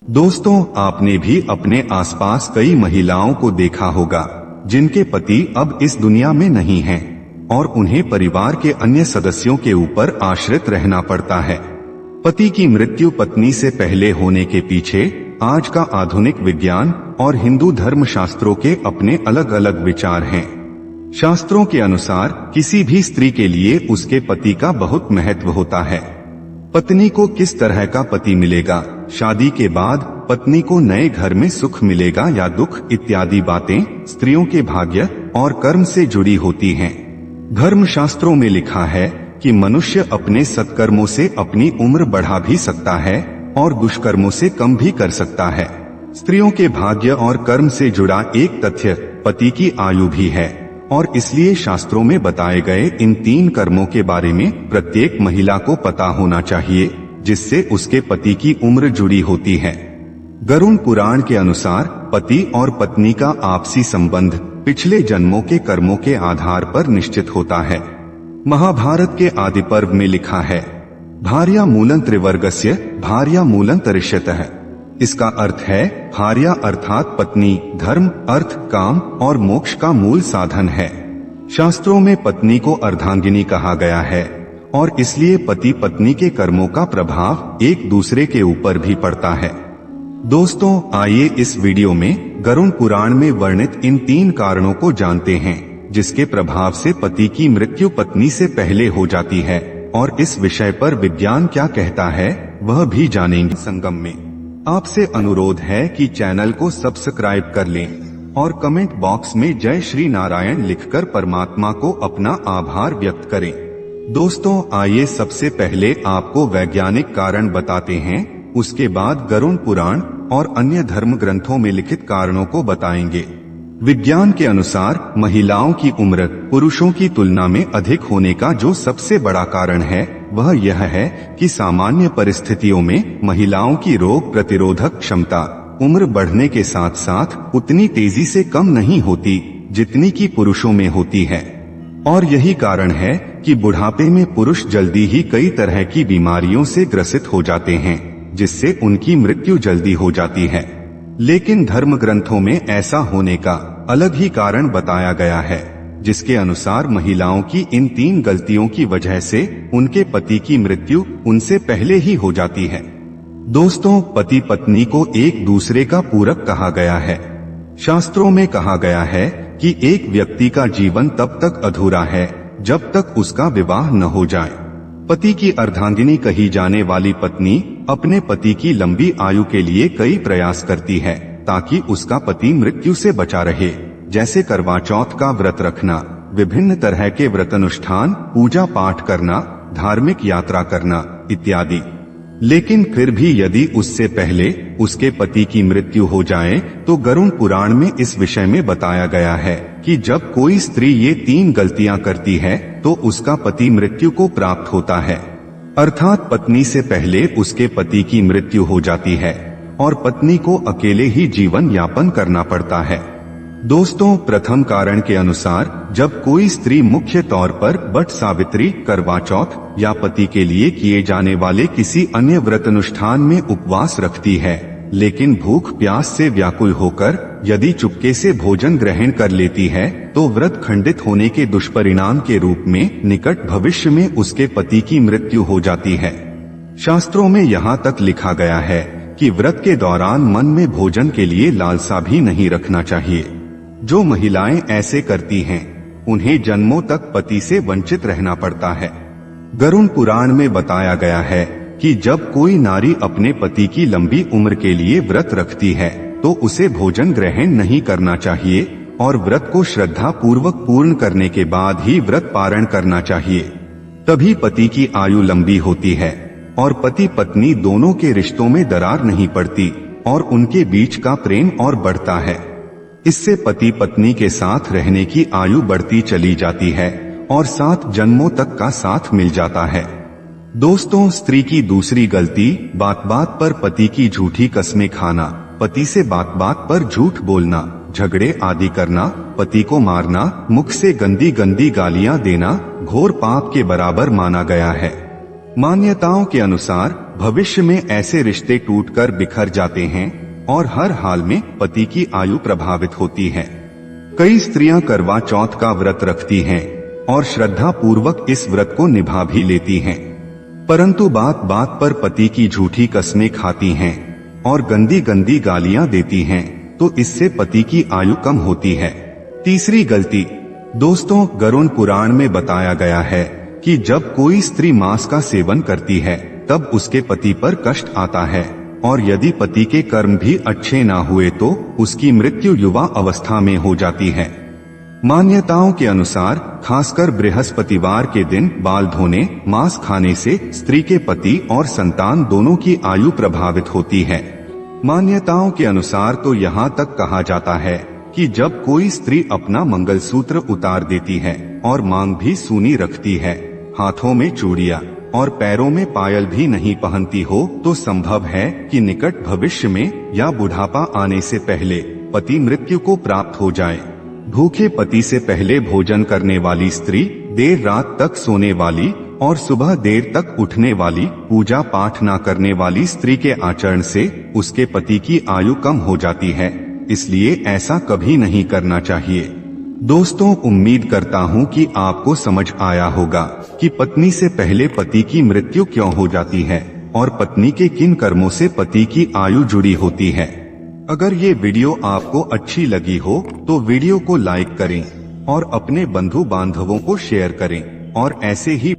दोस्तों, आपने भी अपने आसपास कई महिलाओं को देखा होगा जिनके पति अब इस दुनिया में नहीं हैं और उन्हें परिवार के अन्य सदस्यों के ऊपर आश्रित रहना पड़ता है। पति की मृत्यु पत्नी से पहले होने के पीछे आज का आधुनिक विज्ञान और हिंदू धर्म शास्त्रों के अपने अलग अलग विचार हैं। शास्त्रों के अनुसार किसी भी स्त्री के लिए उसके पति का बहुत महत्व होता है। पत्नी को किस तरह का पति मिलेगा, शादी के बाद पत्नी को नए घर में सुख मिलेगा या दुख, इत्यादि बातें स्त्रियों के भाग्य और कर्म से जुड़ी होती हैं। धर्म शास्त्रों में लिखा है कि मनुष्य अपने सत्कर्मों से अपनी उम्र बढ़ा भी सकता है और दुष्कर्मों से कम भी कर सकता है। स्त्रियों के भाग्य और कर्म से जुड़ा एक तथ्य पति की आयु भी है और इसलिए शास्त्रों में बताए गए इन 3 कर्मों के बारे में प्रत्येक महिला को पता होना चाहिए, जिससे उसके पति की उम्र जुड़ी होती है। गरुड़ पुराण के अनुसार पति और पत्नी का आपसी संबंध पिछले जन्मों के कर्मों के आधार पर निश्चित होता है। महाभारत के आदि पर्व में लिखा है, भार्या मूलं त्रिवर्गस्य भार्या मूलं तरिष्यतः। इसका अर्थ है भार्या अर्थात पत्नी धर्म, अर्थ, काम और मोक्ष का मूल साधन है। शास्त्रों में पत्नी को अर्धांगिनी कहा गया है और इसलिए पति पत्नी के कर्मों का प्रभाव एक दूसरे के ऊपर भी पड़ता है। दोस्तों, आइए इस वीडियो में गरुड़ पुराण में वर्णित इन 3 कारणों को जानते हैं जिसके प्रभाव से पति की मृत्यु पत्नी से पहले हो जाती है और इस विषय पर विज्ञान क्या कहता है वह भी जानेंगे। संगम में आपसे अनुरोध है कि चैनल को सब्सक्राइब कर लें और कमेंट बॉक्स में जय श्री नारायण लिखकर परमात्मा को अपना आभार व्यक्त करें। दोस्तों, आइए सबसे पहले आपको वैज्ञानिक कारण बताते हैं, उसके बाद गरुड़ पुराण और अन्य धर्म ग्रंथों में लिखित कारणों को बताएंगे। विज्ञान के अनुसार महिलाओं की उम्र पुरुषों की तुलना में अधिक होने का जो सबसे बड़ा कारण है वह यह है कि सामान्य परिस्थितियों में महिलाओं की रोग प्रतिरोधक क्षमता उम्र बढ़ने के साथ साथ उतनी तेजी से कम नहीं होती जितनी कि पुरुषों में होती है। और यही कारण है कि बुढ़ापे में पुरुष जल्दी ही कई तरह की बीमारियों से ग्रसित हो जाते हैं, जिससे उनकी मृत्यु जल्दी हो जाती है। लेकिन धर्म ग्रंथों में ऐसा होने का अलग ही कारण बताया गया है, जिसके अनुसार महिलाओं की इन 3 गलतियों की वजह से उनके पति की मृत्यु उनसे पहले ही हो जाती है। दोस्तों, पति पत्नी को एक दूसरे का पूरक कहा गया है। शास्त्रों में कहा गया है कि एक व्यक्ति का जीवन तब तक अधूरा है जब तक उसका विवाह न हो जाए। पति की अर्धांगिनी कही जाने वाली पत्नी अपने पति की लंबी आयु के लिए कई प्रयास करती है ताकि उसका पति मृत्यु से बचा रहे, जैसे करवा चौथ का व्रत रखना, विभिन्न तरह के व्रतानुष्ठान, पूजा पाठ करना, धार्मिक यात्रा करना इत्यादि। लेकिन फिर भी यदि उससे पहले उसके पति की मृत्यु हो जाए तो गरुड़ पुराण में इस विषय में बताया गया है कि जब कोई स्त्री ये 3 गलतियां करती है तो उसका पति मृत्यु को प्राप्त होता है, अर्थात पत्नी से पहले उसके पति की मृत्यु हो जाती है और पत्नी को अकेले ही जीवन यापन करना पड़ता है। दोस्तों, प्रथम कारण के अनुसार जब कोई स्त्री मुख्य तौर पर बट सावित्री, करवा चौथ या पति के लिए किए जाने वाले किसी अन्य व्रत अनुष्ठान में उपवास रखती है, लेकिन भूख प्यास से व्याकुल होकर यदि चुपके से भोजन ग्रहण कर लेती है तो व्रत खंडित होने के दुष्परिणाम के रूप में निकट भविष्य में उसके पति की मृत्यु हो जाती है। शास्त्रों में यहाँ तक लिखा गया है कि व्रत के दौरान मन में भोजन के लिए लालसा भी नहीं रखना चाहिए। जो महिलाएं ऐसे करती हैं उन्हें जन्मों तक पति से वंचित रहना पड़ता है। गरुड़ पुराण में बताया गया है कि जब कोई नारी अपने पति की लंबी उम्र के लिए व्रत रखती है तो उसे भोजन ग्रहण नहीं करना चाहिए और व्रत को श्रद्धा पूर्वक पूर्ण करने के बाद ही व्रत पारण करना चाहिए। तभी पति की आयु लंबी होती है और पति पत्नी दोनों के रिश्तों में दरार नहीं पड़ती और उनके बीच का प्रेम और बढ़ता है। इससे पति पत्नी के साथ रहने की आयु बढ़ती चली जाती है और 7 जन्मों तक का साथ मिल जाता है। दोस्तों, स्त्री की दूसरी गलती बात बात पर पति की झूठी कस्में खाना, पति से बात बात पर झूठ बोलना, झगड़े आदि करना, पति को मारना, मुख से गंदी गंदी गालियां देना घोर पाप के बराबर माना गया है। मान्यताओं के अनुसार भविष्य में ऐसे रिश्ते टूटकर बिखर जाते हैं और हर हाल में पति की आयु प्रभावित होती है। कई स्त्रियां करवा चौथ का व्रत रखती हैं और श्रद्धा पूर्वक इस व्रत को निभा भी लेती हैं, परंतु बात बात पर पति की झूठी कस्में खाती हैं और गंदी गंदी गालियां देती हैं, तो इससे पति की आयु कम होती है। तीसरी गलती दोस्तों, गरुड़ पुराण में बताया गया है कि जब कोई स्त्री मांस का सेवन करती है तब उसके पति पर कष्ट आता है, और यदि पति के कर्म भी अच्छे ना हुए तो उसकी मृत्यु युवा अवस्था में हो जाती है। मान्यताओं के अनुसार खासकर बृहस्पतिवार के दिन बाल धोने, मांस खाने से स्त्री के पति और संतान दोनों की आयु प्रभावित होती है। मान्यताओं के अनुसार तो यहाँ तक कहा जाता है कि जब कोई स्त्री अपना मंगलसूत्र उतार देती है और मांग भी सूनी रखती है, हाथों में चूड़ियां और पैरों में पायल भी नहीं पहनती हो, तो संभव है कि निकट भविष्य में या बुढ़ापा आने से पहले पति मृत्यु को प्राप्त हो जाए। भूखे पति से पहले भोजन करने वाली स्त्री, देर रात तक सोने वाली और सुबह देर तक उठने वाली, पूजा पाठ न करने वाली स्त्री के आचरण से उसके पति की आयु कम हो जाती है, इसलिए ऐसा कभी नहीं करना चाहिए। दोस्तों, उम्मीद करता हूँ कि आपको समझ आया होगा कि पत्नी से पहले पति की मृत्यु क्यों हो जाती है और पत्नी के किन कर्मों से पति की आयु जुड़ी होती है। अगर ये वीडियो आपको अच्छी लगी हो तो वीडियो को लाइक करें और अपने बंधु बांधवों को शेयर करें, और ऐसे ही